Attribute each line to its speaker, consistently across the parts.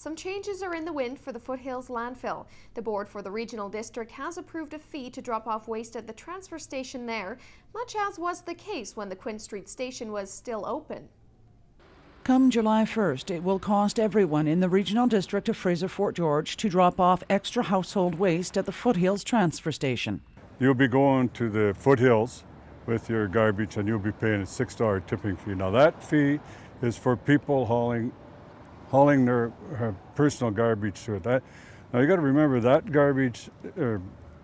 Speaker 1: Some changes are in the wind for the Foothills Landfill. The board for the regional district has approved a fee to drop off waste at the transfer station there, much as was the case when the Quinn Street station was still open.
Speaker 2: Come July 1st, it will cost everyone in the regional district of Fraser-Fort George to drop off extra household waste at the Foothills transfer station.
Speaker 3: You'll be going to the Foothills with your garbage and you'll be paying a $6 tipping fee. Now that fee is for people hauling their personal garbage to it. Now you got to remember that garbage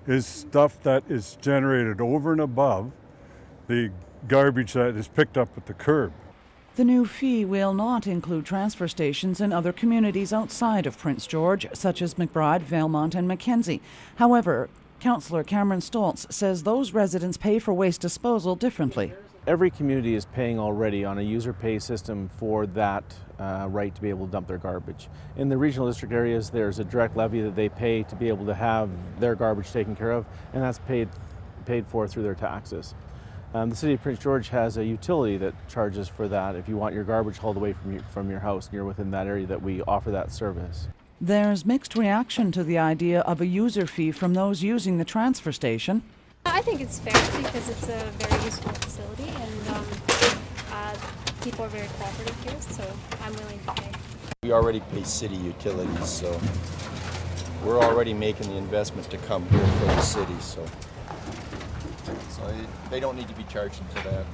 Speaker 3: is stuff that is generated over and above the garbage that is picked up at the curb.
Speaker 2: The new fee will not include transfer stations in other communities outside of Prince George, such as McBride, Valemount and Mackenzie. However, Councillor Cameron Stoltz says those residents pay for waste disposal differently.
Speaker 4: Every community is paying already on a user pay system for that right to be able to dump their garbage. In the regional district areas, there's a direct levy that they pay to be able to have their garbage taken care of, and that's paid for through their taxes. The City of Prince George has a utility that charges for that if you want your garbage hauled away from your house and you're within that area, that we offer that service. There's
Speaker 2: mixed reaction to the idea of a user fee from those using the transfer station.
Speaker 5: I think it's fair because it's a very useful facility and people are very cooperative here, so I'm willing to pay.
Speaker 6: We already pay city utilities, so we're already making the investment to come here for the city, so they don't need to be charging for that.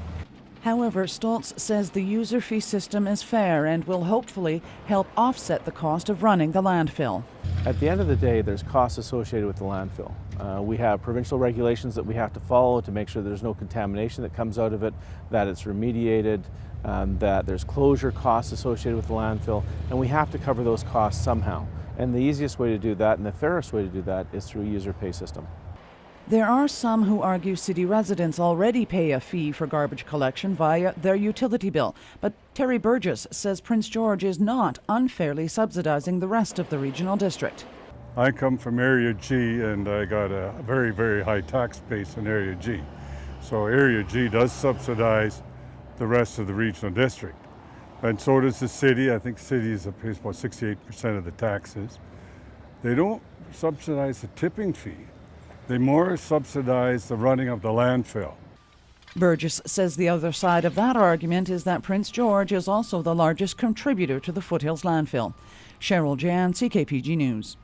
Speaker 2: However, Stoltz says the user fee system is fair and will hopefully help offset the cost of running the landfill.
Speaker 4: At the end of the day, there's costs associated with the landfill. We have provincial regulations that we have to follow to make sure there's no contamination that comes out of it, that it's remediated, that there's closure costs associated with the landfill, and we have to cover those costs somehow. And the easiest way to do that and the fairest way to do that is through a user pay system.
Speaker 2: There are some who argue city residents already pay a fee for garbage collection via their utility bill. But Terry Burgess says Prince George is not unfairly subsidizing the rest of the regional district.
Speaker 3: I come from Area G and I got a very, very high tax base in Area G. So Area G does subsidize the rest of the regional district. And so does the city. I think city pays about 68% of the taxes. They don't subsidize the tipping fee. They more subsidize the running of the landfill.
Speaker 2: Burgess says the other side of that argument is that Prince George is also the largest contributor to the Foothills Landfill. Cheryl Jan, CKPG News.